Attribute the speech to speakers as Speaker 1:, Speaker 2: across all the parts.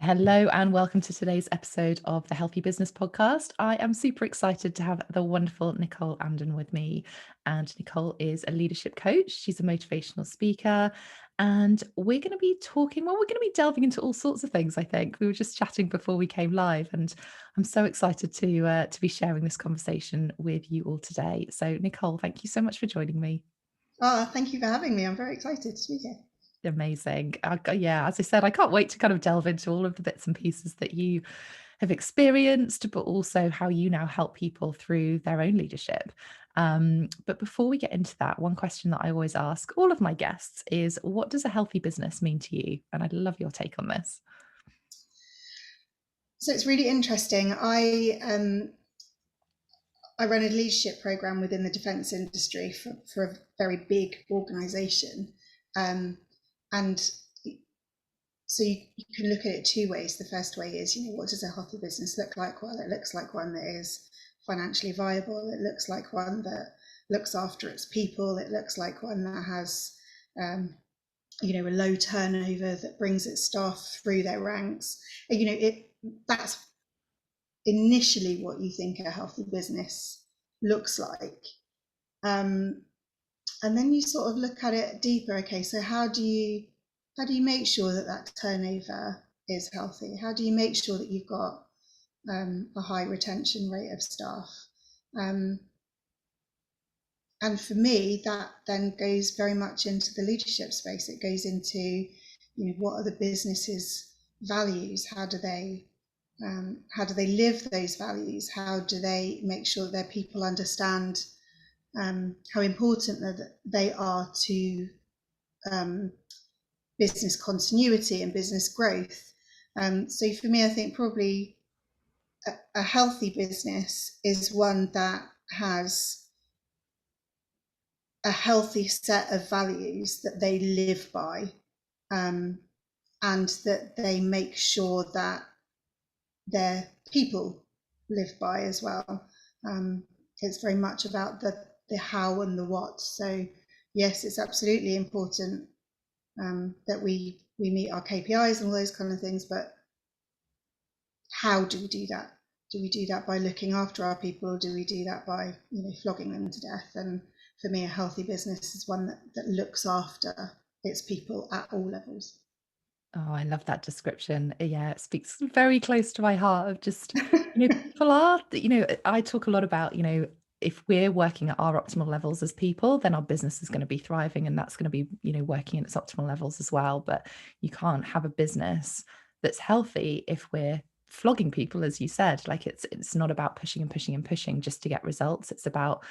Speaker 1: Hello and welcome to today's episode of the Healthy Business Podcast. I am super excited to have the wonderful Nicole Andan with me. And Nicole is a leadership coach. She's a motivational speaker. And we're going to be talking, we're going to be delving into all sorts of things, I think. We were just chatting before we came live, and I'm so excited to be sharing this conversation with you all today. So, Nicole, thank you so much for joining me.
Speaker 2: Oh, thank you for having me. I'm very excited to be here.
Speaker 1: Amazing. Yeah, as I said, I can't wait to kind of delve into all of the bits and pieces that you have experienced, but also how you now help people through their own leadership. But before we get into that, one question that I always ask all of my guests is, what does a healthy business mean to you? And I'd love your take on this.
Speaker 2: So it's really interesting. I run a leadership program within the defence industry for a very big organisation, and so you can look at it two ways. The first way is, what does a healthy business look like? Well, it looks like one that is financially viable. It looks like one that looks after its people. It looks like one that has a low turnover, that brings its staff through their ranks. That's initially what you think a healthy business looks like. And then you sort of look at it deeper. Okay, so how do you make sure that that turnover is healthy? How do you make sure that you've got a high retention rate of staff? And for me, that then goes very much into the leadership space. It goes into, what are the business's values? How do they live those values? How do they make sure their people understand how important that they are to business continuity and business growth? So for me, I think probably a healthy business is one that has a healthy set of values that they live by, and that they make sure that their people live by as well. It's very much about the how and the what. So yes, it's absolutely important that we meet our KPIs and all those kind of things, but how do we do that? Do we do that by looking after our people, or do we do that by flogging them to death? And for me, a healthy business is one that looks after its people at all levels.
Speaker 1: Oh, I love that description. Yeah, it speaks very close to my heart of just, people are, I talk a lot about, if we're working at our optimal levels as people, then our business is going to be thriving, and that's going to be, working at its optimal levels as well. But you can't have a business that's healthy if we're flogging people, as you said. Like it's not about pushing and pushing and pushing just to get results. It's about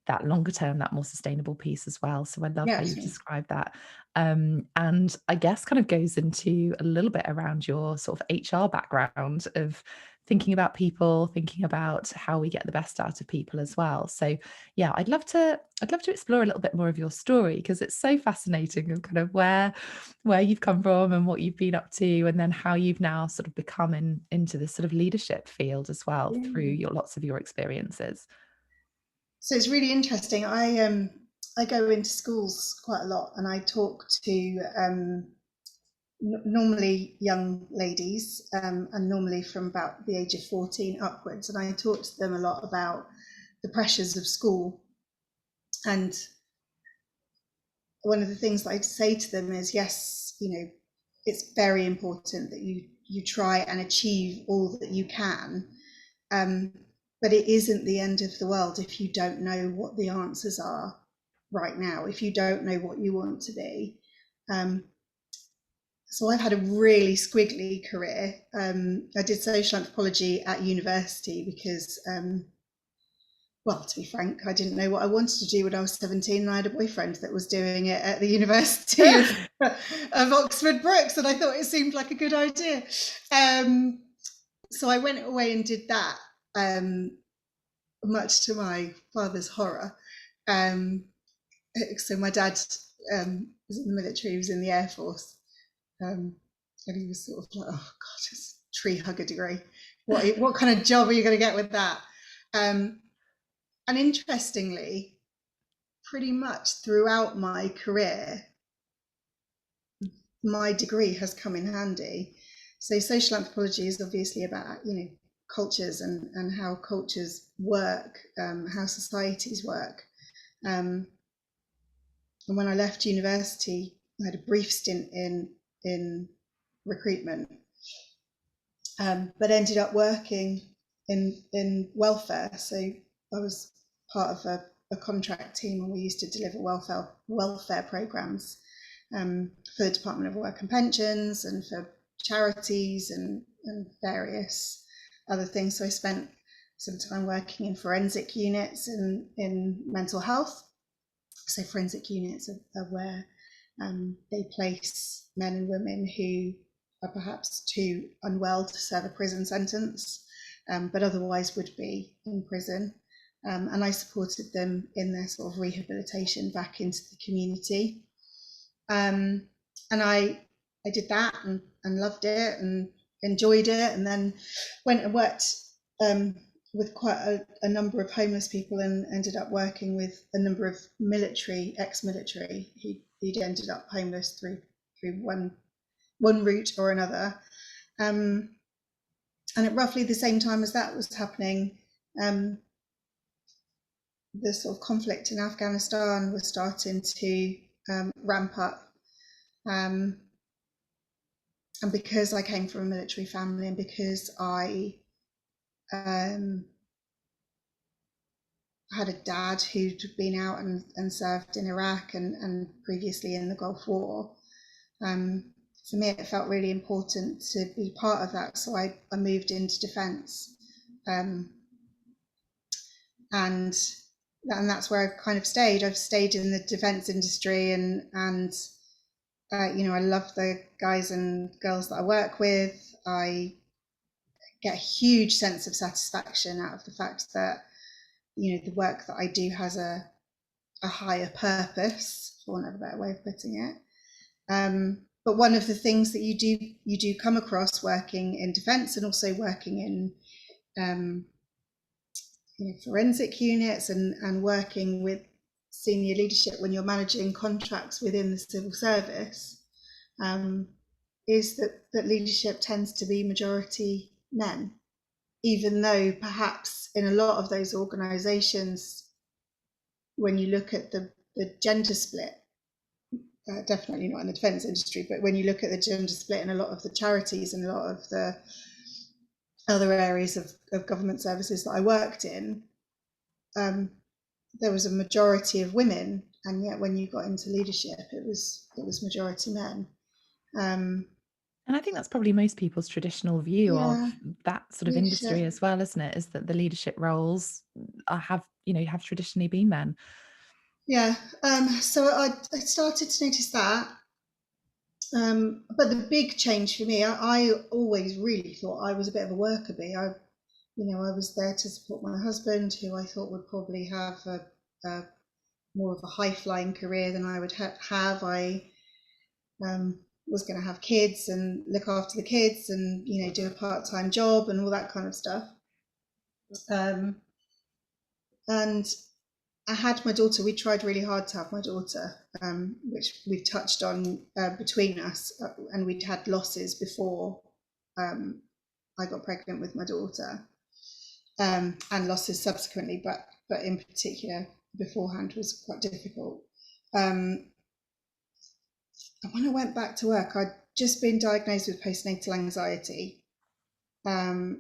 Speaker 1: that longer term, that more sustainable piece as well. So I love
Speaker 2: Yeah,
Speaker 1: how you've
Speaker 2: absolutely.
Speaker 1: described that. And I guess kind of goes into a little bit around your sort of HR background of thinking about people, thinking about how we get the best out of people as well. So yeah, I'd love to explore a little bit more of your story, because it's so fascinating, and kind of where you've come from and what you've been up to, and then how you've now sort of become into this sort of leadership field as well through
Speaker 2: Yeah.
Speaker 1: your lots of your experiences.
Speaker 2: So it's really interesting. I go into schools quite a lot, and I talk to normally young ladies, and normally from about the age of 14 upwards, and I talk to them a lot about the pressures of school. And one of the things that I say to them is, yes, it's very important that you try and achieve all that you can, um, but it isn't the end of the world if you don't know what the answers are right now, if you don't know what you want to be. So I've had a really squiggly career. I did social anthropology at university because, well, to be frank, I didn't know what I wanted to do when I was 17, and I had a boyfriend that was doing it at the University of Oxford Brookes, and I thought it seemed like a good idea. So I went away and did that, much to my father's horror. Um, so my dad was in the military, he was in the Air Force, and he was sort of like, oh God, it's tree hugger degree. What kind of job are you going to get with that? And interestingly, pretty much throughout my career, my degree has come in handy. So social anthropology is obviously about, cultures and how cultures work, how societies work. And when I left university, I had a brief stint in recruitment, but ended up working in welfare. So I was part of a contract team, and we used to deliver welfare programs for the Department of Work and Pensions and for charities and various other things. So I spent some time working in forensic units in mental health. So forensic units are where they place men and women who are perhaps too unwell to serve a prison sentence, but otherwise would be in prison. And I supported them in their sort of rehabilitation back into the community. And I did that and loved it and enjoyed it, and then went and worked with quite a number of homeless people, and ended up working with a number of ex-military who'd ended up homeless through one route or another. And at roughly the same time as that was happening, the sort of conflict in Afghanistan was starting to ramp up. And because I came from a military family, and because I had a dad who'd been out and served in Iraq and previously in the Gulf War, for me it felt really important to be part of that. So I moved into defence, and that's where I've kind of stayed. I've stayed in the defence industry, and I love the guys and girls that I work with. I get a huge sense of satisfaction out of the fact that the work that I do has a higher purpose, for want of a better way of putting it. But one of the things that you do come across working in defence, and also working in forensic units, and working with senior leadership when you're managing contracts within the civil service, is that leadership tends to be majority men, even though perhaps in a lot of those organisations, when you look at the gender split, definitely not in the defence industry, but when you look at the gender split in a lot of the charities and a lot of the other areas of government services that I worked in, there was a majority of women, and yet when you got into leadership, it was majority men.
Speaker 1: And I think that's probably most people's traditional view of
Speaker 2: Yeah,
Speaker 1: that sort of industry
Speaker 2: leadership.
Speaker 1: as well, isn't it? Is that the leadership roles have traditionally been men.
Speaker 2: Yeah. So I started to notice that. But the big change for me, I always really thought I was a bit of a worker bee. I was there to support my husband, who I thought would probably have a more of a high flying career than I would have. I was going to have kids and look after the kids, and do a part time job and all that kind of stuff. And I had my daughter. We tried really hard to have my daughter, which we've touched on between us, and we'd had losses before I got pregnant with my daughter, and losses subsequently, but in particular beforehand was quite difficult. And when I went back to work, I'd just been diagnosed with postnatal anxiety. I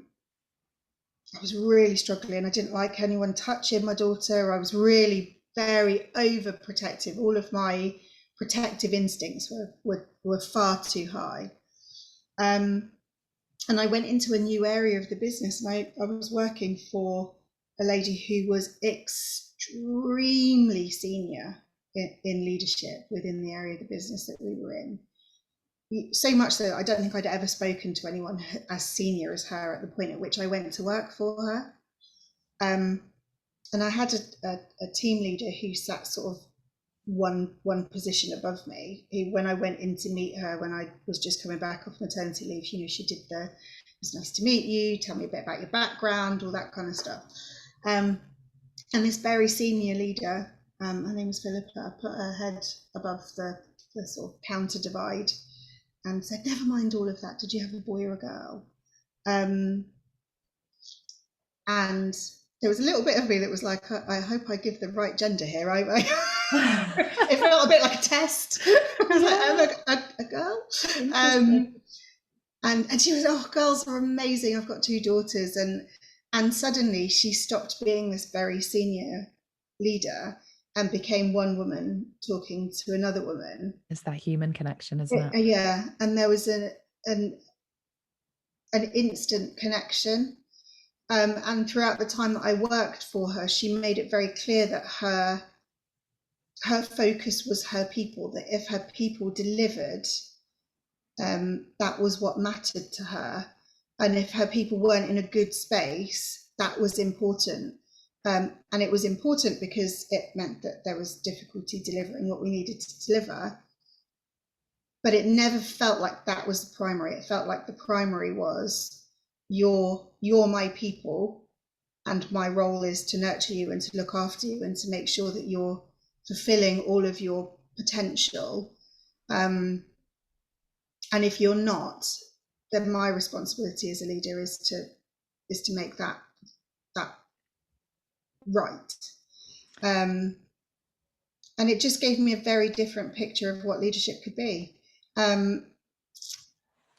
Speaker 2: was really struggling. I didn't like anyone touching my daughter. I was really very overprotective. All of my protective instincts were far too high. And I went into a new area of the business, and I was working for a lady who was extremely senior in leadership within the area of the business that we were in. So much so I don't think I'd ever spoken to anyone as senior as her at the point at which I went to work for her. And I had a team leader who sat sort of one position above me, who, when I went in to meet her when I was just coming back off maternity leave, she did it was nice to meet you, tell me a bit about your background, all that kind of stuff. And this very senior leader, her name was Philippa, put her head above the sort of counter divide, and said, never mind all of that. Did you have a boy or a girl? Um, and there was a little bit of me that was like, I hope I give the right gender here. It felt a bit like a test. I was like,
Speaker 1: Yeah,
Speaker 2: I'm a girl.
Speaker 1: interesting.
Speaker 2: Um, and she was, oh, girls are amazing. I've got two daughters. And suddenly she stopped being this very senior leader and became one woman talking to another woman.
Speaker 1: It's that human connection, isn't it?
Speaker 2: Yeah. And there was an, an instant connection. And throughout the time that I worked for her, she made it very clear that her focus was her people, that if her people delivered, that was what mattered to her. And if her people weren't in a good space, that was important. And it was important because it meant that there was difficulty delivering what we needed to deliver. But it never felt like that was the primary. It felt like the primary was you're my people, and my role is to nurture you and to look after you and to make sure that you're fulfilling all of your potential. And if you're not, then my responsibility as a leader is to make that right. Um, and it just gave me a very different picture of what leadership could be, um,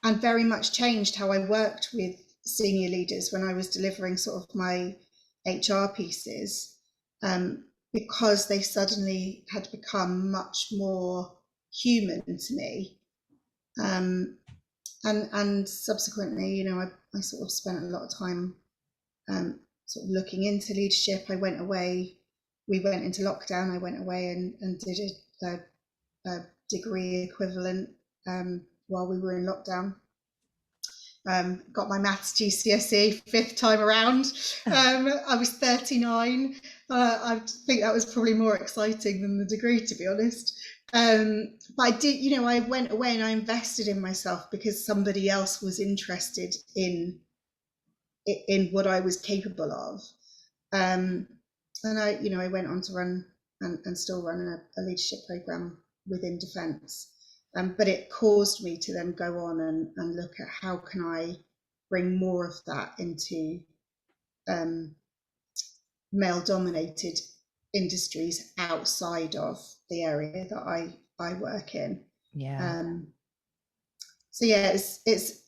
Speaker 2: and very much changed how I worked with senior leaders when I was delivering sort of my HR pieces, because they suddenly had become much more human to me. And subsequently, I sort of spent a lot of time sort of looking into leadership. I went away, we went into lockdown. I went away and did a degree equivalent while we were in lockdown. Got my maths GCSE fifth time around. I was 39. I think that was probably more exciting than the degree, to be honest. But I did, I went away and I invested in myself because somebody else was interested in what I was capable of. And I went on to run and still run a leadership program within defence. But it caused me to then go on and look at how can I bring more of that into male-dominated industries outside of the area that I work in.
Speaker 1: Yeah.
Speaker 2: So yeah, it's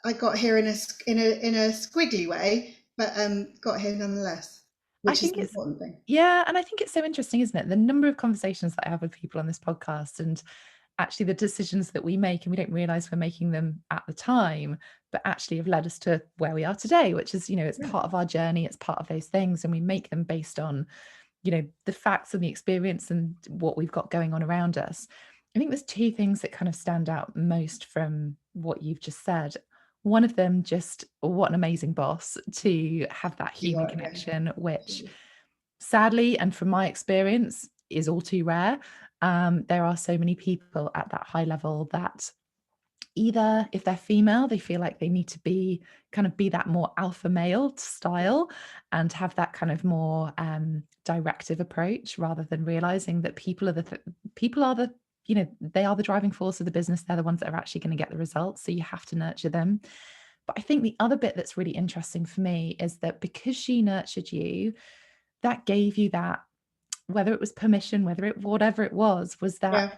Speaker 2: I got here in a squiggly way, but got here nonetheless,
Speaker 1: I
Speaker 2: which is
Speaker 1: think
Speaker 2: the
Speaker 1: it's,
Speaker 2: important thing.
Speaker 1: yeah, and I think it's so interesting, isn't it? The number of conversations that I have with people on this podcast, and actually the decisions that we make, and we don't realize we're making them at the time, but actually have led us to where we are today, which is, it's
Speaker 2: Yeah.
Speaker 1: part of our journey, it's part of those things, and we make them based on, the facts and the experience and what we've got going on around us. I think there's two things that kind of stand out most from what you've just said. One of them, just what an amazing boss to have that
Speaker 2: You
Speaker 1: human
Speaker 2: are, yeah.
Speaker 1: connection, which sadly, and from my experience, is all too rare. There are so many people at that high level that either, if they're female, they feel like they need to be that more alpha male style and have that kind of more directive approach, rather than realizing that people are the they are the driving force of the business. They're the ones that are actually going to get the results, so you have to nurture them. But I think the other bit that's really interesting for me is that because she nurtured you, that gave you that, whether it was permission, whatever it was that
Speaker 2: Yeah.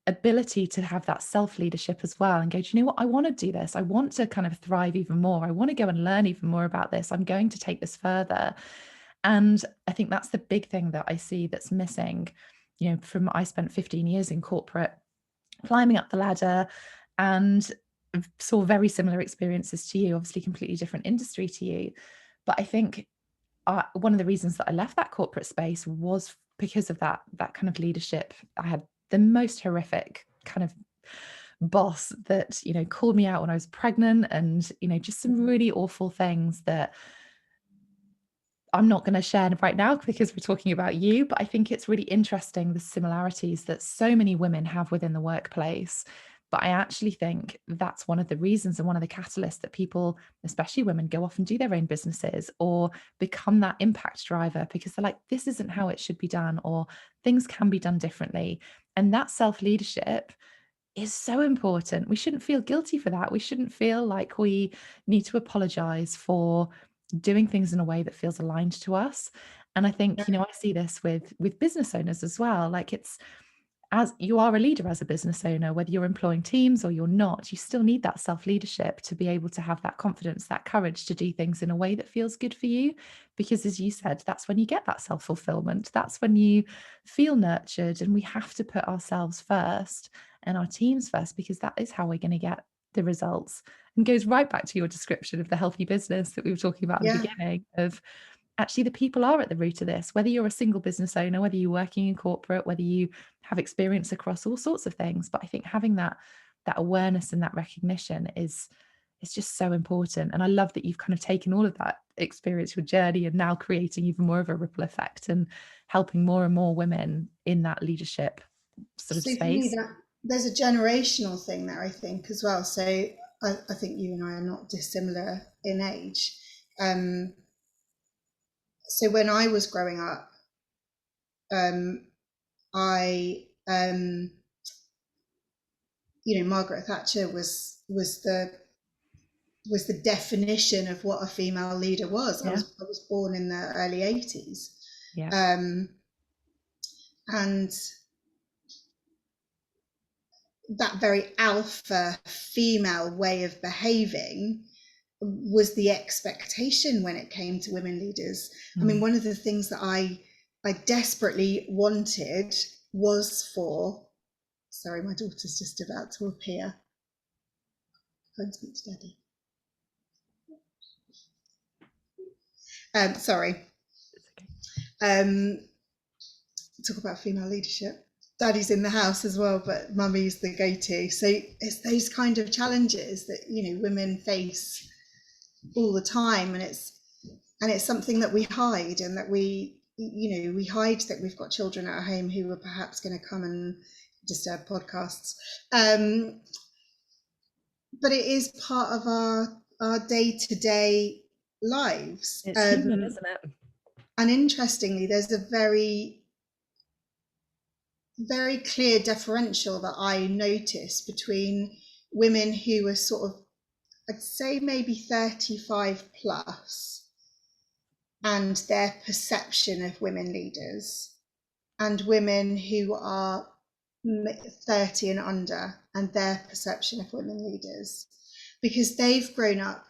Speaker 1: ability to have that self leadership as well, and go, do you know what? I want to do this. I want to kind of thrive even more. I want to go and learn even more about this. I'm going to take this further. And I think that's the big thing that I see that's missing. I spent 15 years in corporate, climbing up the ladder, and saw very similar experiences to you, obviously completely different industry to you. But I think one of the reasons that I left that corporate space was because of that kind of leadership. I had the most horrific kind of boss that called me out when I was pregnant, and just some really awful things that I'm not going to share right now because we're talking about you. But I think it's really interesting, the similarities that so many women have within the workplace. But I actually think that's one of the reasons and one of the catalysts that people, especially women, go off and do their own businesses or become that impact driver, because they're like, this isn't how it should be done, or things can be done differently. And that self leadership is so important. We shouldn't feel guilty for that. We shouldn't feel like we need to apologize for doing things in a way that feels aligned to us. And I think, I see this with business owners as well. Like, it's, as you are a leader as a business owner, whether you're employing teams or you're not, you still need that self leadership to be able to have that confidence, that courage to do things in a way that feels good for you. Because, as you said, that's when you get that self fulfillment. That's when you feel nurtured. And we have to put ourselves first and our teams first, because that is how we're going to get the results. And goes right back to your description of the healthy business that we were talking about at the
Speaker 2: Yeah,
Speaker 1: beginning of, actually, the people are at the root of this. Whether you're a single business owner, whether you're working in corporate, whether you have experience across all sorts of things, but I think having that awareness and that recognition is just so important. And I love that you've kind of taken all of that experience, your journey, and now creating even more of a ripple effect and helping more and more women in that leadership sort of
Speaker 2: so for me,
Speaker 1: space.
Speaker 2: that there's a generational thing there, I think, as well. So I think you and I are not dissimilar in age. So when I was growing up, um, I Margaret Thatcher was the definition of what a female leader was. I
Speaker 1: Yeah,
Speaker 2: was born in the early 80s,
Speaker 1: yeah.
Speaker 2: um, and that very alpha female way of behaving was the expectation when it came to women leaders. I mean,
Speaker 1: Mm.
Speaker 2: one of the things that I desperately wanted was for, sorry, my daughter's just about to appear. Go and speak to daddy. Sorry.
Speaker 1: It's okay.
Speaker 2: Um, talk about female leadership. Daddy's in the house as well, but mummy's the go-to. So it's those kind of challenges that women face all the time, and it's something that we hide, and that we hide that we've got children at home who are perhaps going to come and disturb podcasts. Um, but it is part of our day-to-day lives.
Speaker 1: It's human, isn't it?
Speaker 2: And interestingly, there's a very very clear differential that I notice between women who are sort of, I'd say maybe 35 plus, and their perception of women leaders, and women who are 30 and under and their perception of women leaders, because they've grown up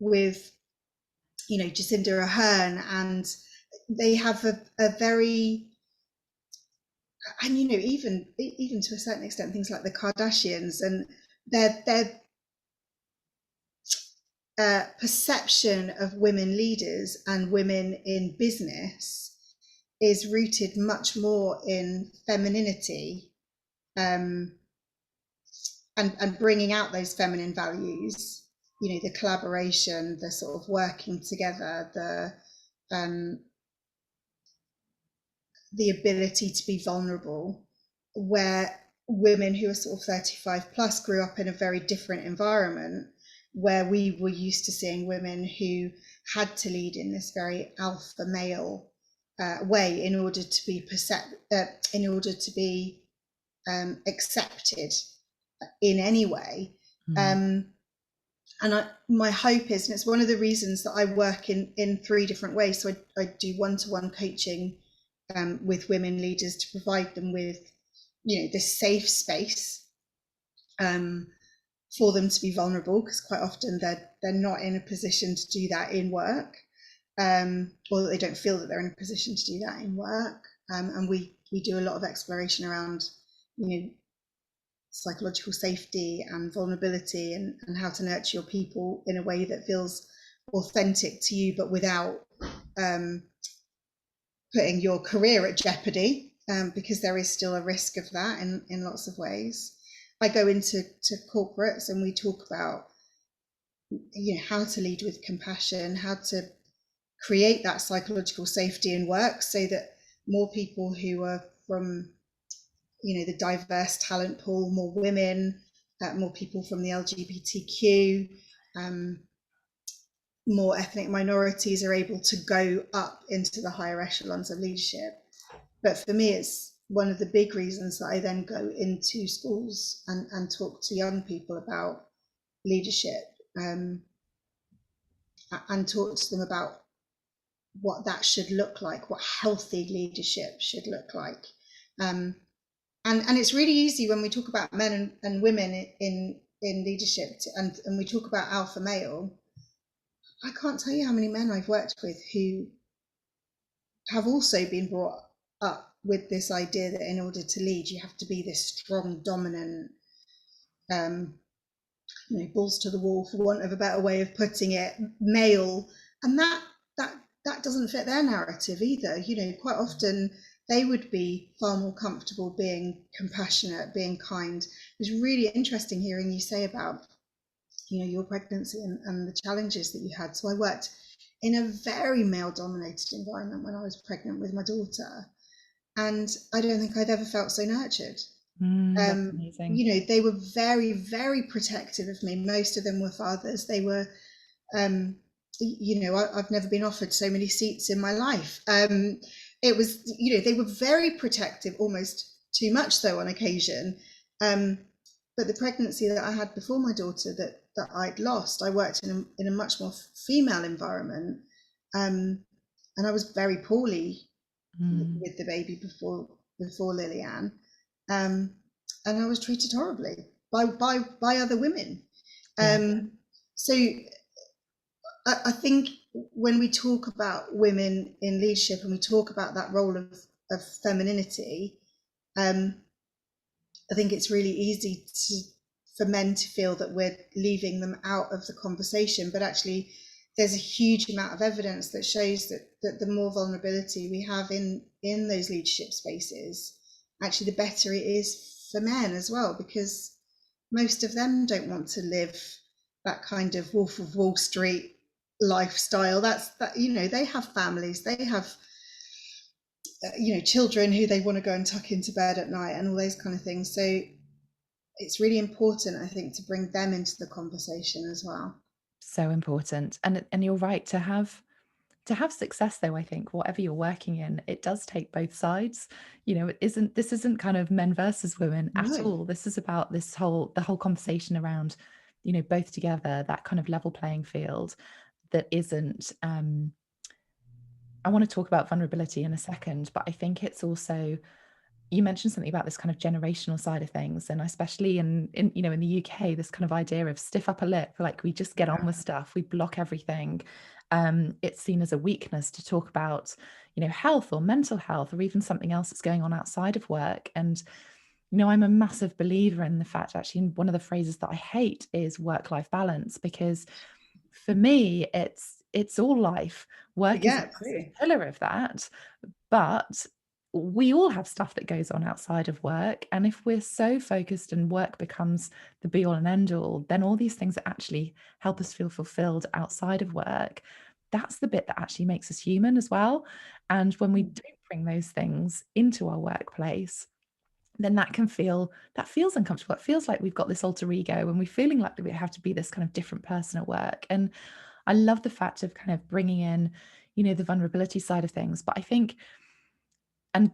Speaker 2: with Jacinda Ardern, and they have a very, and even to a certain extent things like the Kardashians, and their perception of women leaders and women in business is rooted much more in femininity, um, and bringing out those feminine values, the collaboration, the sort of working together, the ability to be vulnerable, where women who are sort of 35 plus grew up in a very different environment, where we were used to seeing women who had to lead in this very alpha male way in order to be accepted in any way.
Speaker 1: Mm.
Speaker 2: And my hope is, and it's one of the reasons that I work in three different ways. So I do one-to-one coaching with women leaders to provide them with, this safe space for them to be vulnerable, because quite often they're not in a position to do that in work, or they don't feel that they're in a position to do that in work. And we do a lot of exploration around, psychological safety and vulnerability, and how to nurture your people in a way that feels authentic to you, but without putting your career at jeopardy, because there is still a risk of that in lots of ways. I go into corporates and we talk about how to lead with compassion, how to create that psychological safety in work, so that more people who are from the diverse talent pool, more women, more people from the LGBTQ, more ethnic minorities are able to go up into the higher echelons of leadership. But for me, it's one of the big reasons that I then go into schools and talk to young people about leadership, and talk to them about what that should look like, what healthy leadership should look like. Um, and it's really easy when we talk about men and women in leadership, and we talk about alpha male. I can't tell you how many men I've worked with who have also been brought up with this idea that in order to lead, you have to be this strong, dominant, um, balls to the wall, for want of a better way of putting it, male, and that that doesn't fit their narrative either. Quite often they would be far more comfortable being compassionate, being kind. It was really interesting hearing you say about your pregnancy and the challenges that you had. So I worked in a very male dominated environment when I was pregnant with my daughter, and I don't think I've ever felt so nurtured.
Speaker 1: That's amazing.
Speaker 2: They were very, very protective of me. Most of them were fathers. They were, I've never been offered so many seats in my life. It was, they were very protective, almost too much so on occasion. But the pregnancy that I had before my daughter that I'd lost, I worked in a much more female environment, and I was very poorly
Speaker 1: Mm,
Speaker 2: with the baby before Lillian, um, and I was treated horribly by other women.
Speaker 1: yeah.
Speaker 2: So I think when we talk about women in leadership and we talk about that role of femininity, um, I think it's really easy for men to feel that we're leaving them out of the conversation, but actually there's a huge amount of evidence that shows that the more vulnerability we have in those leadership spaces, actually the better it is for men as well, because most of them don't want to live that kind of Wolf of Wall Street lifestyle. They have families, they have children who they want to go and tuck into bed at night and all those kind of things. So it's really important, I think, to bring them into the conversation as well.
Speaker 1: So important. And you're right, to have success though, I think whatever you're working in, it does take both sides. This isn't kind of men versus women at
Speaker 2: No.
Speaker 1: all. This is about the whole conversation around, both together, that kind of level playing field that isn't I want to talk about vulnerability in a second, but I think it's also, you mentioned something about this kind of generational side of things, and especially in the UK, this kind of idea of stiff upper lip, like we just get on with stuff, we block everything. It's seen as a weakness to talk about, health or mental health or even something else that's going on outside of work. And I'm a massive believer in the fact, actually, one of the phrases that I hate is work-life balance, because for me, it's all life. Work is a
Speaker 2: Yeah,
Speaker 1: massive
Speaker 2: absolutely.
Speaker 1: pillar of that, but we all have stuff that goes on outside of work. And if we're so focused and work becomes the be all and end all, then all these things that actually help us feel fulfilled outside of work, that's the bit that actually makes us human as well. And when we don't bring those things into our workplace, then that feels uncomfortable. It feels like we've got this alter ego and we're feeling like we have to be this kind of different person at work. And I love the fact of kind of bringing in, the vulnerability side of things. But I think, and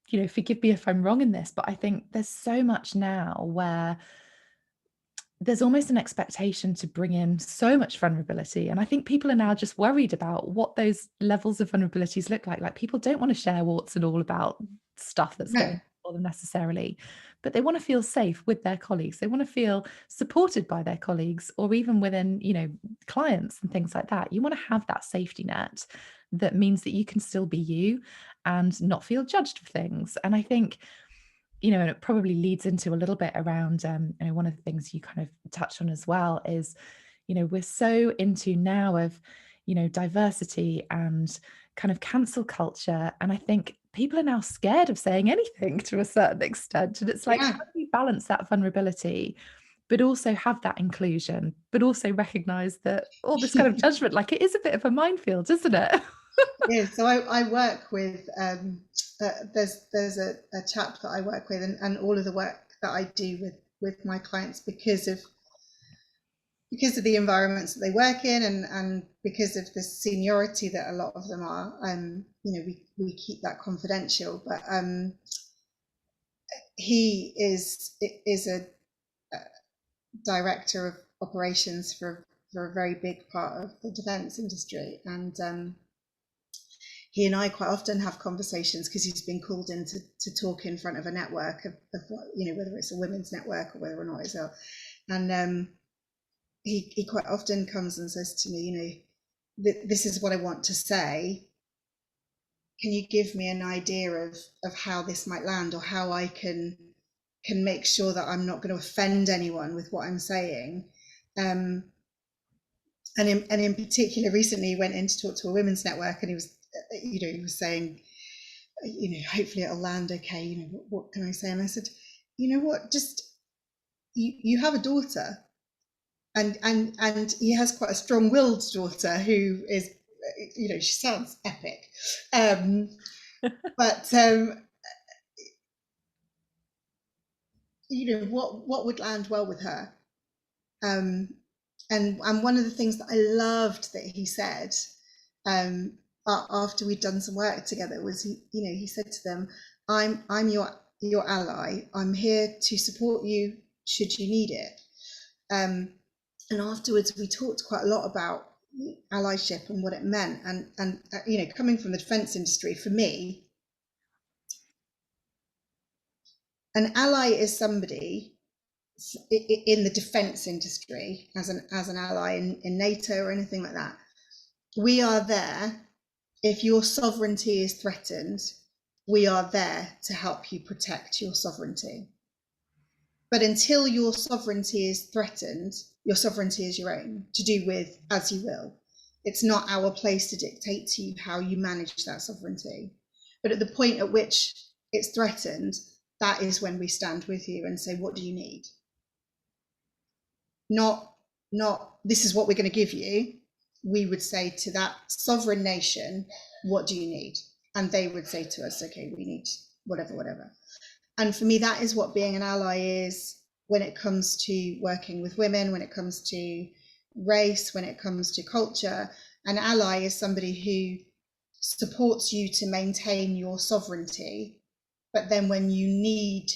Speaker 1: forgive me if I'm wrong in this, but I think there's so much now where there's almost an expectation to bring in so much vulnerability. And I think people are now just worried about what those levels of vulnerabilities look like. Like, people don't want to share warts and all about stuff that's
Speaker 2: No.
Speaker 1: going on for them necessarily, but they want to feel safe with their colleagues. They want to feel supported by their colleagues, or even within, clients and things like that. You want to have that safety net that means that you can still be you and not feel judged for things. And I think, and it probably leads into a little bit around, one of the things you kind of touched on as well is, we're so into now of, diversity and kind of cancel culture. And I think people are now scared of saying anything to a certain extent. And it's like, how
Speaker 2: Yeah.
Speaker 1: do we balance that vulnerability, but also have that inclusion, but also recognize that all this kind of judgment, like, it is a bit of a minefield, isn't it?
Speaker 2: Yeah. So I work with there's a chap that I work with, and all of the work that I do with my clients, because of the environments that they work in, and because of the seniority that a lot of them are, we keep that confidential. But he is a director of operations for a very big part of the defence industry, and he and I quite often have conversations because he's been called in to talk in front of a network of whether it's a women's network or whether or not it's a, and he quite often comes and says to me, this is what I want to say. Can you give me an idea of how this might land, or how I can make sure that I'm not going to offend anyone with what I'm saying? And in particular, recently he went in to talk to a women's network, and he was, he was saying, hopefully it'll land okay. What can I say? And I said, you know what, just you have a daughter, and he has quite a strong-willed daughter who is, she sounds epic, but what would land well with her? And one of the things that I loved that he said, after we'd done some work together, was he said to them, I'm your ally. I'm here to support you should you need it. And afterwards we talked quite a lot about allyship and what it meant. And coming from the defence industry, for me, an ally is somebody in the defence industry, as an ally in NATO or anything like that. We are there if your sovereignty is threatened. We are there to help you protect your sovereignty. But until your sovereignty is threatened, your sovereignty is your own, to do with as you will. It's not our place to dictate to you how you manage that sovereignty. But at the point at which it's threatened, that is when we stand with you and say, what do you need? Not this is what we're going to give you. We would say to that sovereign nation, what do you need? And they would say to us, okay, we need whatever. And for me, that is what being an ally is when it comes to working with women, when it comes to race, when it comes to culture. An ally is somebody who supports you to maintain your sovereignty, but then when you need,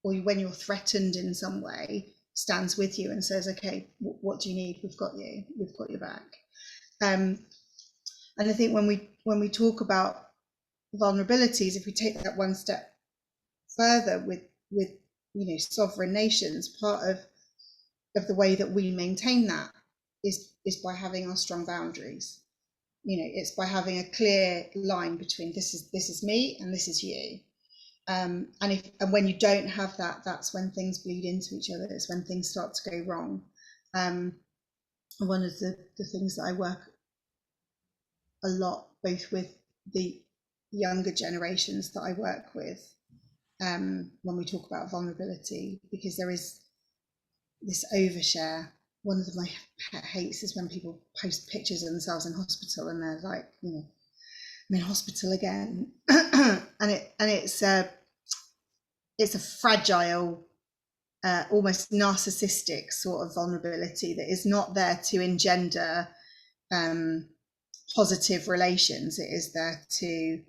Speaker 2: or when you're threatened in some way, stands with you and says, okay, what do you need? We've got your back. And I think when we talk about vulnerabilities, if we take that one step further with sovereign nations, part of the way that we maintain that is by having our strong boundaries. It's by having a clear line between this is me and this is you. And when you don't have that, that's when things bleed into each other. It's when things start to go wrong. One of the things that I work a lot, both with the younger generations that I work with, when we talk about vulnerability, because there is this overshare. One of my pet hates is when people post pictures of themselves in hospital and they're like, I'm in hospital again. and it's a fragile, almost narcissistic sort of vulnerability that is not there to engender positive relations. It is there to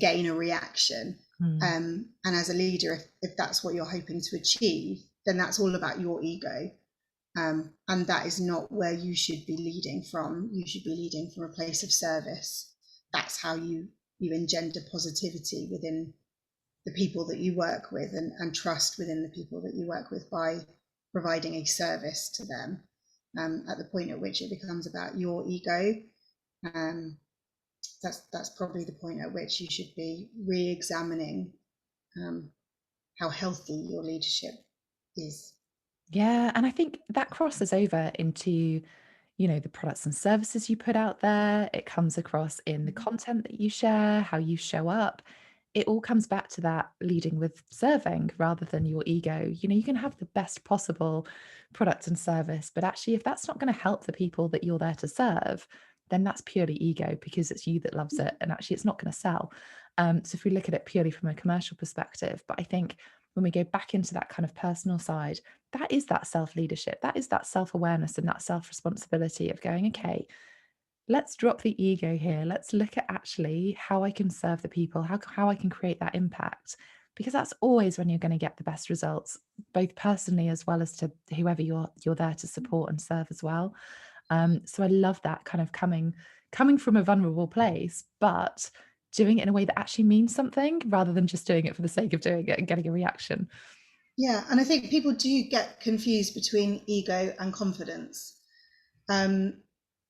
Speaker 2: gain a reaction. And as a leader, if that's what you're hoping to achieve, then that's all about your ego. And that is not where you should be leading from. You should be leading from a place of service. That's how you engender positivity within the people that you work with, and trust within the people that you work with, by providing a service to them. At the point at which it becomes about your ego, that's probably the point at which you should be re-examining how healthy your leadership is.
Speaker 1: Yeah, and I think that crosses over into, the products and services you put out there. It comes across in the content that you share, how you show up. It all comes back to that leading with serving rather than your ego. You can have the best possible product and service, but actually, if that's not going to help the people that you're there to serve, then that's purely ego, because it's you that loves it, and actually it's not going to sell. So if we look at it purely from a commercial perspective, but I think when we go back into that kind of personal side, that is that self-leadership, that is that self-awareness and that self-responsibility of going, okay, let's drop the ego here. Let's look at actually how I can serve the people, how I can create that impact. because that's always when you're going to get the best results, both personally as well as to whoever you're there to support and serve as well. So I love that kind of coming from a vulnerable place, but doing it in a way that actually means something rather than just doing it for the sake of doing it and getting a reaction.
Speaker 2: Yeah, and I think people do get confused between ego and confidence.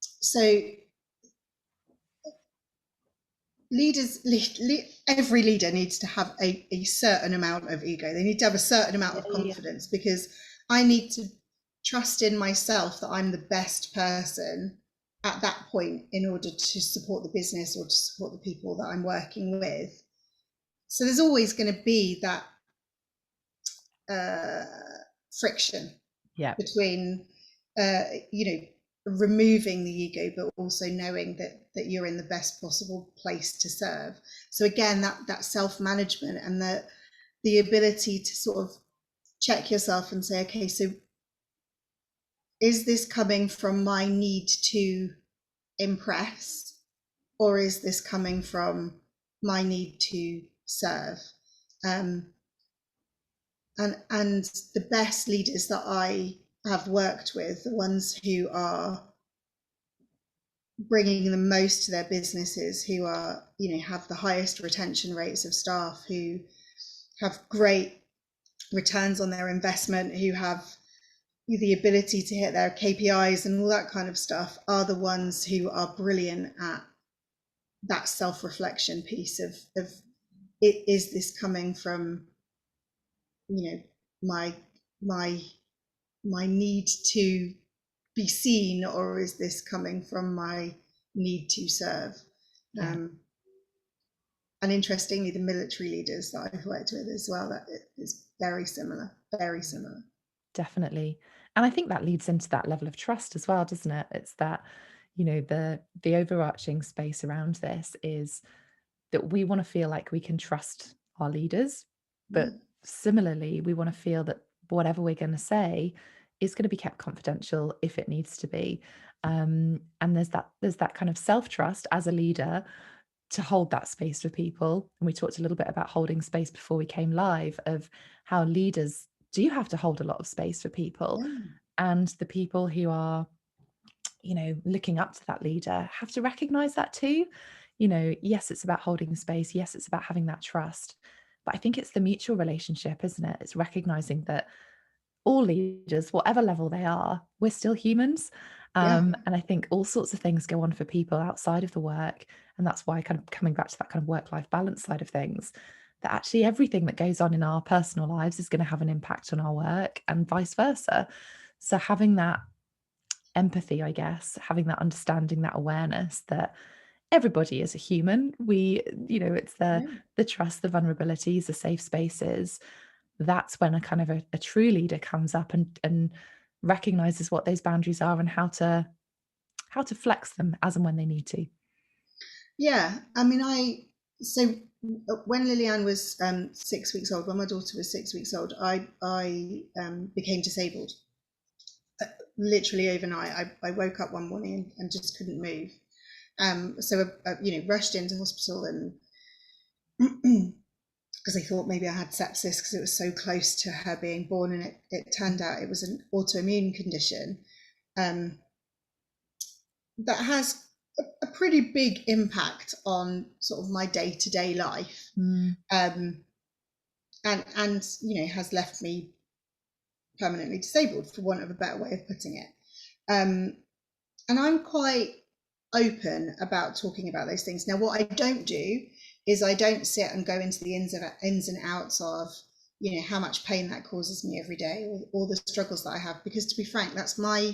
Speaker 2: So every leader needs to have a certain amount of ego. They need to have a certain amount
Speaker 1: Yeah,
Speaker 2: of
Speaker 1: yeah,
Speaker 2: confidence, because I need to trust in myself that I'm the best person at that point in order to support the business or to support the people that I'm working with. So there's always going to be that uh, friction
Speaker 1: yeah,
Speaker 2: between you know, removing the ego but also knowing that you're in the best possible place to serve. So again, that self-management and the ability to sort of check yourself and say, okay, so is this coming from my need to impress, or is this coming from my need to serve? um, and the best leaders that I have worked with, the ones who are bringing the most to their businesses, who are, you know, have the highest retention rates of staff, who have great returns on their investment, who have the ability to hit their KPIs and all that kind of stuff, are the ones who are brilliant at that self-reflection piece of it, is this coming from, you know, my my my need to be seen, or is this coming from my need to serve?
Speaker 1: yeah.
Speaker 2: Um, and interestingly, the military leaders that I've worked with as well, that is very similar, very similar.
Speaker 1: Definitely. And I think that leads into that level of trust as well, doesn't it? It's that, the overarching space around this is that we want to feel like we can trust our leaders,
Speaker 2: Yeah,
Speaker 1: but similarly, we want to feel that whatever we're going to say is going to be kept confidential if it needs to be. And there's that kind of self-trust as a leader to hold that space for people. And we talked a little bit about holding space before we came live, of how leaders do have to hold a lot of space for people.
Speaker 2: yeah,
Speaker 1: And the people who are, looking up to that leader have to recognize that too. Yes, it's about holding space. Yes, it's about having that trust. But I think it's the mutual relationship, isn't it? It's recognizing that all leaders, whatever level they are, we're still humans.
Speaker 2: yeah,
Speaker 1: And I think all sorts of things go on for people outside of the work. And that's why, kind of coming back to that kind of work life balance side of things, that actually everything that goes on in our personal lives is going to have an impact on our work and vice versa. So having that empathy, I guess, having that understanding, that awareness that everybody is a human. It's the
Speaker 2: yeah.
Speaker 1: trust, the vulnerabilities, the safe spaces. That's when a kind of a true leader comes up and recognizes what those boundaries are and how to flex them as and when they need to.
Speaker 2: Yeah, I mean, so when Lillian was 6 weeks old, when my daughter was 6 weeks old, I became disabled literally overnight. I woke up one morning and just couldn't move. So you know, rushed into hospital, and because they thought maybe I had sepsis because it was so close to her being born, and it turned out it was an autoimmune condition um, that has a pretty big impact on sort of my day-to-day life,
Speaker 1: Mm,
Speaker 2: um, and you know, has left me permanently disabled, for want of a better way of putting it. Um, and I'm quite open about talking about those things. Now, what I don't do is I don't sit and go into the ins and outs of, you know, how much pain that causes me every day, or all the struggles that I have, because to be frank, that's my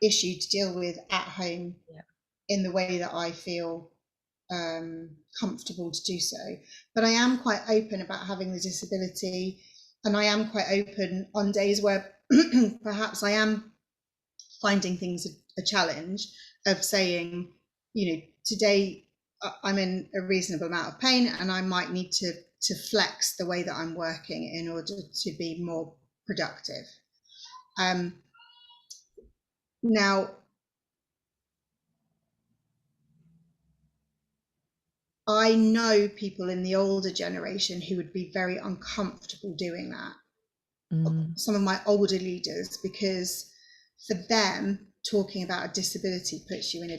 Speaker 2: issue to deal with at home
Speaker 1: yeah.
Speaker 2: in the way that I feel comfortable to do so. But I am quite open about having the disability, and I am quite open on days where perhaps I am finding things a challenge, of saying, you know, today I'm in a reasonable amount of pain and I might need to flex the way that I'm working in order to be more productive. Um, Now, I know people in the older generation who would be very uncomfortable doing that.
Speaker 1: Mm,
Speaker 2: Some of my older leaders, because for them, talking about a disability puts you in a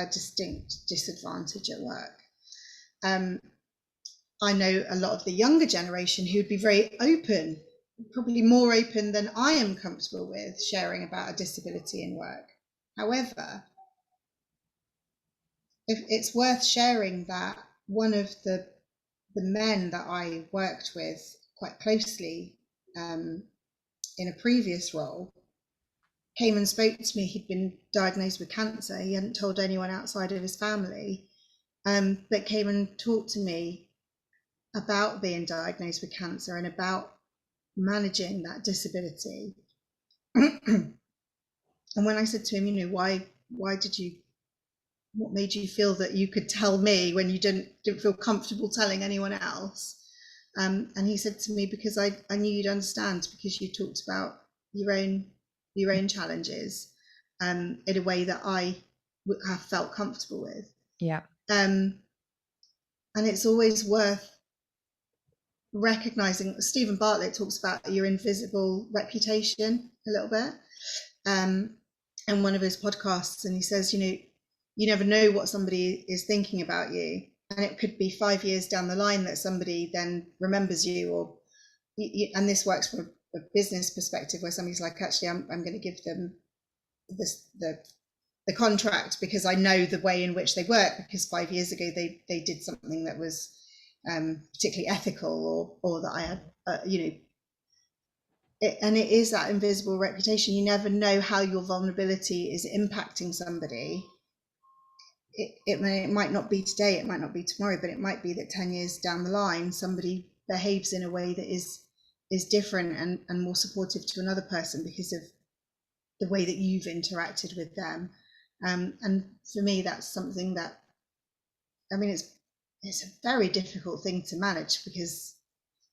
Speaker 2: distinct disadvantage at work. Um, I know a lot of the younger generation who would be very open, probably more open than I am comfortable with sharing about a disability in work. However, if it's worth sharing that one of the men that I worked with quite closely in a previous role came and spoke to me. He'd been diagnosed with cancer. He hadn't told anyone outside of his family, but came and talked to me about being diagnosed with cancer and about managing that disability. And when I said to him, why did you, what made you feel that you could tell me when you didn't feel comfortable telling anyone else? And he said to me, because I knew you'd understand, because you talked about your own challenges in a way that I would have felt comfortable with.
Speaker 1: yeah.
Speaker 2: Um, and it's always worth recognizing. Stephen Bartlett talks about your invisible reputation a little bit in one of his podcasts, and he says, you never know what somebody is thinking about you, and it could be 5 years down the line that somebody then remembers you, or and this works from a business perspective where somebody's like, actually, I'm going to give them this the contract because I know the way in which they work, because 5 years ago they did something that was particularly ethical, or that I had, and it is that invisible reputation. You never know how your vulnerability is impacting somebody. It might not be today, it might not be tomorrow, but it might be that 10 years down the line somebody behaves in a way that is different and more supportive to another person because of the way that you've interacted with them. And for me, that's something that, I mean, it's a very difficult thing to manage, because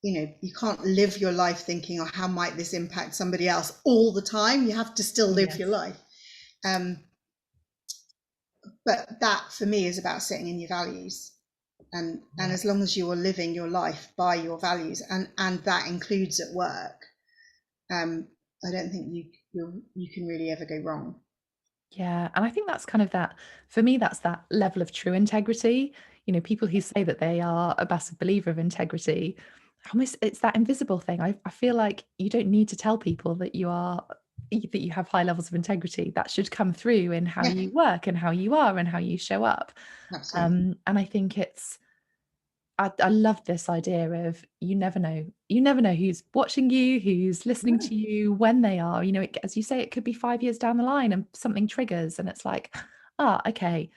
Speaker 2: you can't live your life thinking, oh, how might this impact somebody else all the time. You have to still live your
Speaker 1: Yes.
Speaker 2: life. um, but that for me is about sitting in your values, and
Speaker 1: Yeah.
Speaker 2: as long as you are living your life by your values, and that includes at work, I don't think you can really ever go wrong.
Speaker 1: Yeah, and I think that's kind of that for me, that's that level of true integrity. People who say that they are a massive believer of integrity, almost it's that invisible thing. I feel like you don't need to tell people that you have high levels of integrity. That should come through in how
Speaker 2: Yeah,
Speaker 1: you work and how you are and how you show up.
Speaker 2: absolutely.
Speaker 1: And I think I love this idea of you never know who's watching you, who's listening
Speaker 2: No,
Speaker 1: to you, when they are. As you say, it could be 5 years down the line and something triggers, and it's like, okay.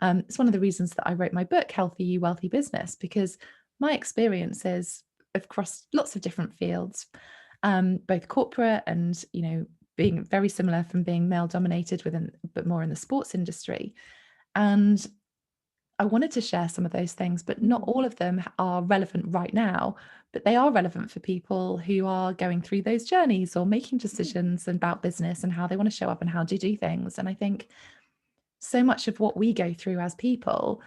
Speaker 1: It's one of the reasons that I wrote my book, Healthy You, Wealthy Business, because my experiences across lots of different fields, both corporate and being very similar from being male dominated within, but more in the sports industry, and I wanted to share some of those things, but not all of them are relevant right now. But they are relevant for people who are going through those journeys or making decisions about business and how they want to show up and how to do things. And I think so much of what we go through as people,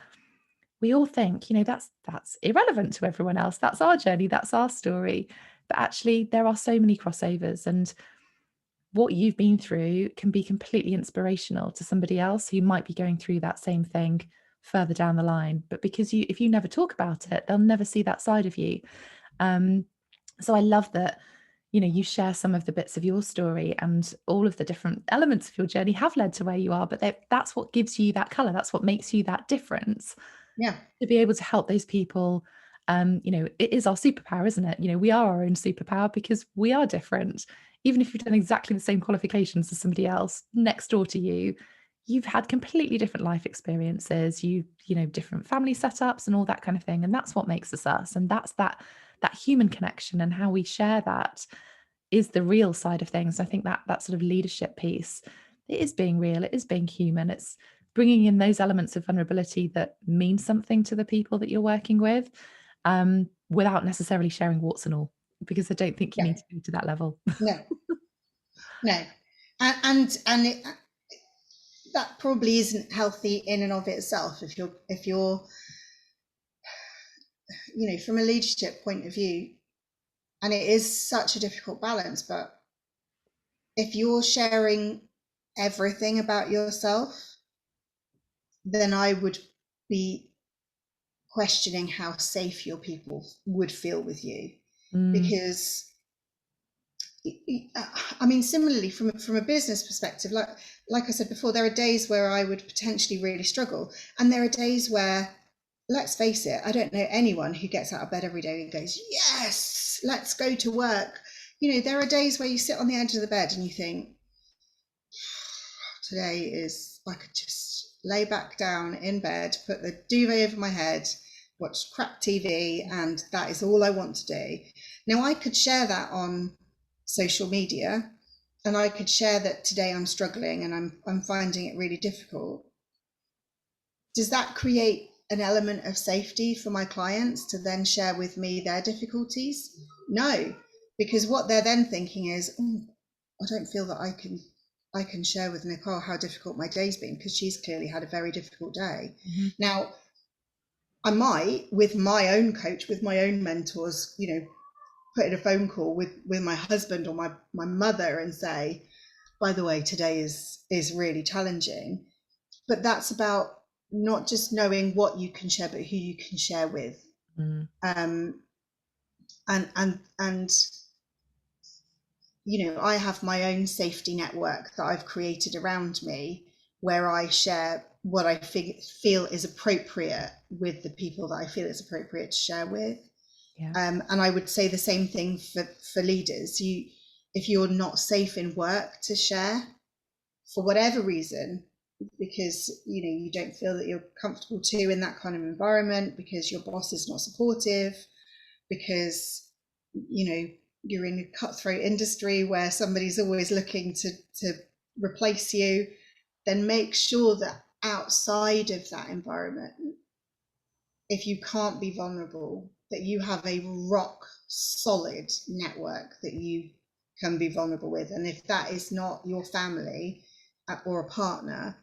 Speaker 1: we all think, that's irrelevant to everyone else. That's our journey, that's our story. But actually, there are so many crossovers, and what you've been through can be completely inspirational to somebody else who might be going through that same thing further down the line. But because if you never talk about it, they'll never see that side of you. um, so I love that you share some of the bits of your story, and all of the different elements of your journey have led to where you are, but that's what gives you that color, that's what makes you that difference,
Speaker 2: yeah,
Speaker 1: to be able to help those people. It is our superpower, isn't it? We are our own superpower because we are different. Even if you've done exactly the same qualifications as somebody else next door to you, you've had completely different life experiences, different family setups and all that kind of thing. And that's what makes us us. And that's that human connection, and how we share that is the real side of things. I think that sort of leadership piece, it is being real, it is being human, it's bringing in those elements of vulnerability that mean something to the people that you're working with, without necessarily sharing warts and all, because I don't think you
Speaker 2: yeah,
Speaker 1: need to go to that level.
Speaker 2: no, no, and that probably isn't healthy in and of itself. If you're from a leadership point of view, and it is such a difficult balance, but if you're sharing everything about yourself, then I would be questioning how safe your people would feel with you.
Speaker 1: Mm,
Speaker 2: Because I mean, similarly, from a business perspective, like I said before, there are days where I would potentially really struggle, and there are days where, let's face it, I don't know anyone who gets out of bed every day and goes, "Yes, let's go to work." There are days where you sit on the edge of the bed and you think, "Today is I could just lay back down in bed, put the duvet over my head, watch crap TV, and that is all I want to do." Now, I could share that on social media, and I could share that today I'm struggling and I'm finding it really difficult. Does that create an element of safety for my clients to then share with me their difficulties? No, because what they're then thinking is, oh, I don't feel that I can share with Nicole how difficult my day's been, because she's clearly had a very difficult day.
Speaker 1: mhm.
Speaker 2: Now, I might, with my own coach, with my own mentors, put in a phone call with my husband or my mother and say, by the way, today is really challenging. But that's about not just knowing what you can share, but who you can share with.
Speaker 1: Mm,
Speaker 2: Um, and I have my own safety network that I've created around me, where I share what I feel is appropriate with the people that I feel it's appropriate to share with.
Speaker 1: yeah.
Speaker 2: And I would say the same thing for leaders. If you're not safe in work to share for whatever reason, because you don't feel that you're comfortable to in that kind of environment, because your boss is not supportive, because you're in a cutthroat industry where somebody's always looking to replace you, then make sure that outside of that environment, if you can't be vulnerable, that you have a rock solid network that you can be vulnerable with. And if that is not your family or a partner,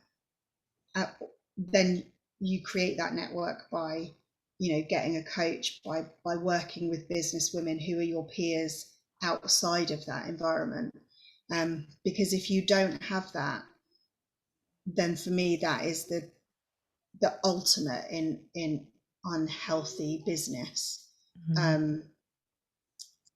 Speaker 2: then you create that network by getting a coach, by working with business women who are your peers outside of that environment. Because if you don't have that, then for me that is the ultimate in unhealthy business.
Speaker 1: Mhm.
Speaker 2: um,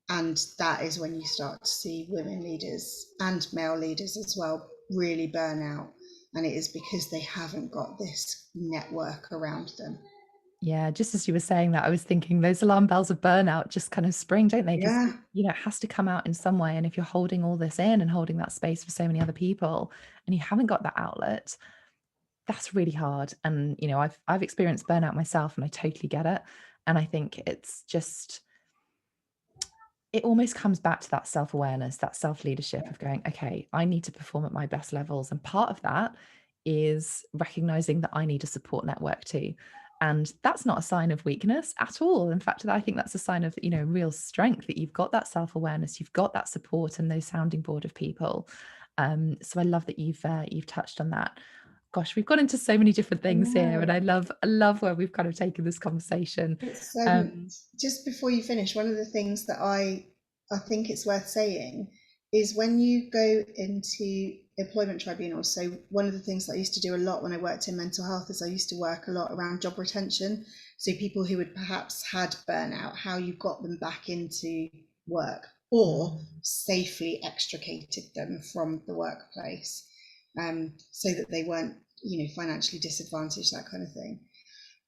Speaker 2: and that is when you start to see women leaders and male leaders as well really burn out, and it is because they haven't got this network around them.
Speaker 1: Yeah, just as you were saying that, I was thinking those alarm bells of burnout just kind of spring, don't they? Because,
Speaker 2: Yeah.
Speaker 1: it has to come out in some way. And if you're holding all this in and holding that space for so many other people and you haven't got that outlet, that's really hard. And, I've experienced burnout myself and I totally get it. And I think it's just, it almost comes back to that self-awareness, that self-leadership of going, okay, I need to perform at my best levels. And part of that is recognizing that I need a support network too. And that's not a sign of weakness at all. In fact, I think that's a sign of, real strength, that you've got that self-awareness, you've got that support and those sounding board of people. So I love that you've touched on that. Gosh, we've got into so many different
Speaker 2: I
Speaker 1: things here, and
Speaker 2: know.
Speaker 1: I love where we've kind of taken this conversation.
Speaker 2: It's
Speaker 1: Um,
Speaker 2: just before you finish, one of the things that I think it's worth saying is when you go into employment tribunals. So one of the things that I used to do a lot when I worked in mental health is I used to work a lot around job retention. So people who had perhaps had burnout, how you got them back into work or
Speaker 1: mm,
Speaker 2: safely extricated them from the workplace, so that they weren't financially disadvantaged, that kind of thing.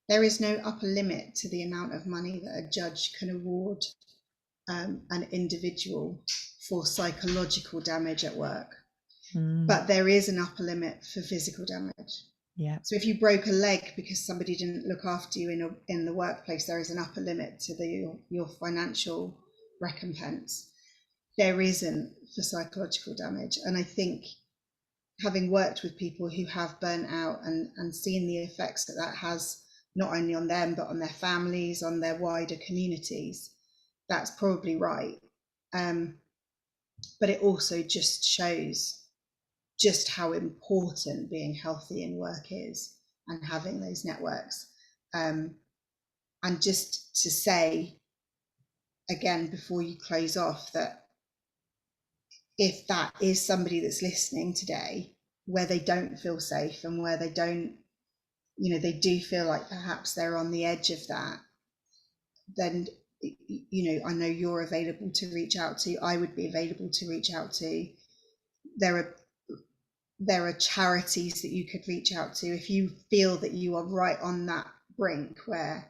Speaker 2: There is no upper limit to the amount of money that a judge can award an individual for psychological damage at work,
Speaker 1: mm,
Speaker 2: but there is an upper limit for physical damage.
Speaker 1: yeah.
Speaker 2: So if you broke a leg because somebody didn't look after you in the workplace, there is an upper limit to your financial recompense. There isn't for psychological damage, and I think, having worked with people who have burnt out and seen the effects that that has not only on them but on their families, on their wider communities, that's probably right. Um, but it also just shows just how important being healthy in work is, and having those networks. Um, And just to say again before you close off that if that is somebody that's listening today where they don't feel safe and where they don't, they do feel like perhaps they're on the edge of that, then I know you're available to reach out to. I would be available to reach out to. There are charities that you could reach out to if you feel that you are right on that brink where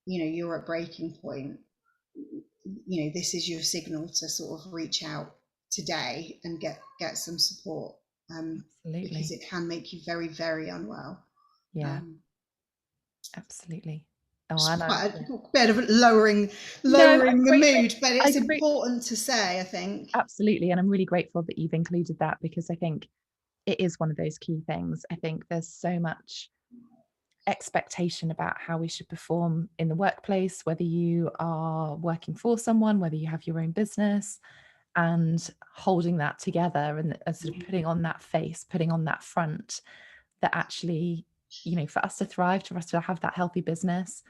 Speaker 2: you're at breaking point. This is your signal to sort of reach out today and get some support, because
Speaker 1: Absolutely.
Speaker 2: it can make you very, very unwell.
Speaker 1: Yeah,
Speaker 2: um,
Speaker 1: absolutely. Oh,
Speaker 2: it's
Speaker 1: and I,
Speaker 2: quite
Speaker 1: yeah.
Speaker 2: a bit of lowering
Speaker 1: No, I'm
Speaker 2: the
Speaker 1: grateful.
Speaker 2: mood, but
Speaker 1: I
Speaker 2: it's
Speaker 1: agree.
Speaker 2: important to say, I think.
Speaker 1: Absolutely. And I'm really grateful that you've included that because I think it is one of those key things. I think there's so much expectation about how we should perform in the workplace, whether you are working for someone, whether you have your own business, and holding that together and sort of putting on that face, putting on that front that actually, for us to thrive, for us to have that healthy business,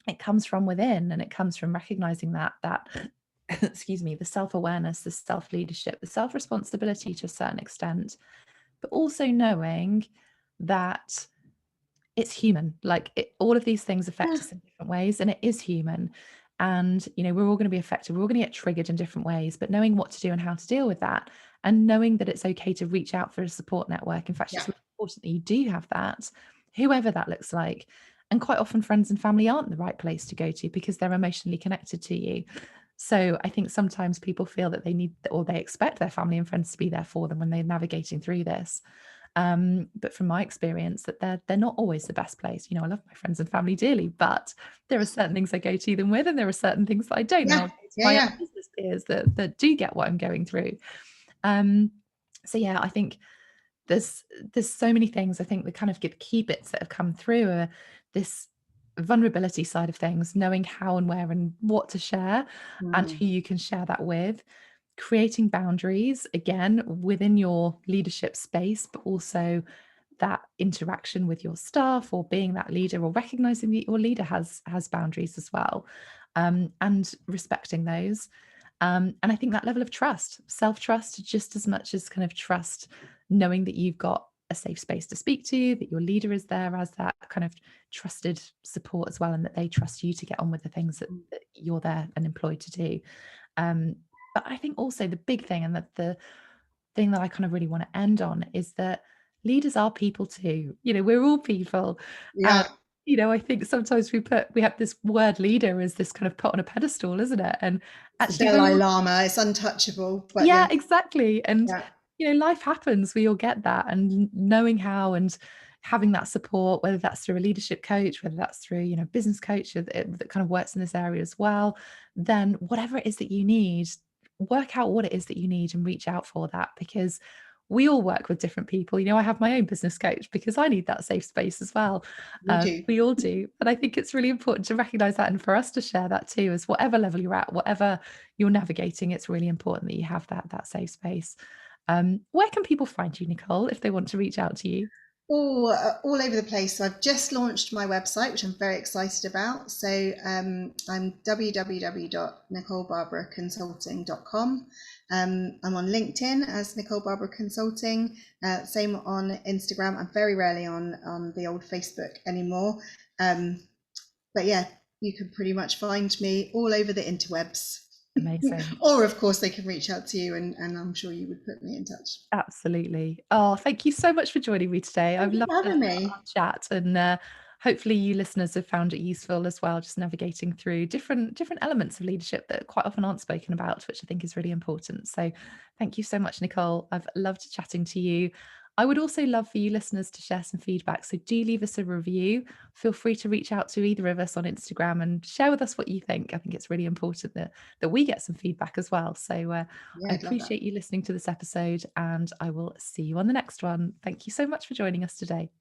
Speaker 1: it comes from within and it comes from recognizing that excuse me, the self-awareness, the self-leadership, the self-responsibility to a certain extent, but also knowing that it's human. Like all of these things affect
Speaker 2: Yeah,
Speaker 1: us in different ways, and it is human. And we're all going to be affected. We're all going to get triggered in different ways. But knowing what to do and how to deal with that, and knowing that it's okay to reach out for a support network. In fact,
Speaker 2: yeah,
Speaker 1: it's really important that you do have that, whoever that looks like. And quite often, friends and family aren't the right place to go to because they're emotionally connected to you. So I think sometimes people feel that they need or they expect their family and friends to be there for them when they're navigating through this. But from my experience, that they're not always the best place. I love my friends and family dearly, but there are certain things I go to them with, and there are certain things that I don't. And
Speaker 2: yeah,
Speaker 1: I'll go to
Speaker 2: yeah,
Speaker 1: my
Speaker 2: yeah.
Speaker 1: other business peers that do get what I'm going through. Um, so yeah, I think there's so many things. I think the kind of the key bits that have come through are this vulnerability side of things, knowing how and where and what to share, and
Speaker 2: Mm,
Speaker 1: who you can share that with, creating boundaries again within your leadership space, but also that interaction with your staff or being that leader or recognizing that your leader has boundaries as well, and respecting those. And I think that level of trust, self-trust, just as much as kind of trust, knowing that you've got a safe space to speak to, that your leader is there as that kind of trusted support as well, and that they trust you to get on with the things that you're there and employed to do. um, but I think also the big thing, and that the thing that I kind of really want to end on, is that leaders are people too. We're all people. And,
Speaker 2: yeah.
Speaker 1: I think sometimes we have this word leader as this kind of put on a pedestal, isn't it? And
Speaker 2: It's the
Speaker 1: actually
Speaker 2: Dalai Lama. It's untouchable, but
Speaker 1: yeah,
Speaker 2: yeah,
Speaker 1: exactly. And,
Speaker 2: yeah.
Speaker 1: life happens. We all get that. And knowing how and having that support, whether that's through a leadership coach, whether that's through, business coach that kind of works in this area as well, then whatever it is that you need, work out what it is that you need and reach out for that, because we all work with different people. I have my own business coach because I need that safe space as well.
Speaker 2: We do.
Speaker 1: We all do. And I think it's really important to recognize that and for us to share that too, as whatever level you're at, whatever you're navigating, it's really important that you have that safe space. Where can people find you, Nicole, if they want to reach out to you?
Speaker 2: All over the place. So I've just launched my website, which I'm very excited about. So I'm www.nicolebarbaraconsulting.com. I'm on LinkedIn as Nicole Barbara Consulting. Same on Instagram. I'm very rarely on the old Facebook anymore. But yeah, you can pretty much find me all over the interwebs.
Speaker 1: Amazing.
Speaker 2: Or of course they can reach out to you, and I'm sure you would put me in touch.
Speaker 1: Absolutely. Oh, thank you so much for joining me today.
Speaker 2: Thank
Speaker 1: I've
Speaker 2: you
Speaker 1: loved
Speaker 2: for having
Speaker 1: our
Speaker 2: me.
Speaker 1: chat, and hopefully you listeners have found it useful as well, just navigating through different elements of leadership that quite often aren't spoken about, which I think is really important. So thank you so much, Nicole. I've loved chatting to you. I would also love for you listeners to share some feedback. So do leave us a review. Feel free to reach out to either of us on Instagram and share with us what you think. I think it's really important that we get some feedback as well. So
Speaker 2: Yeah,
Speaker 1: I
Speaker 2: I'd love that.
Speaker 1: appreciate you listening to this episode, and I will see you on the next one. Thank you so much for joining us today.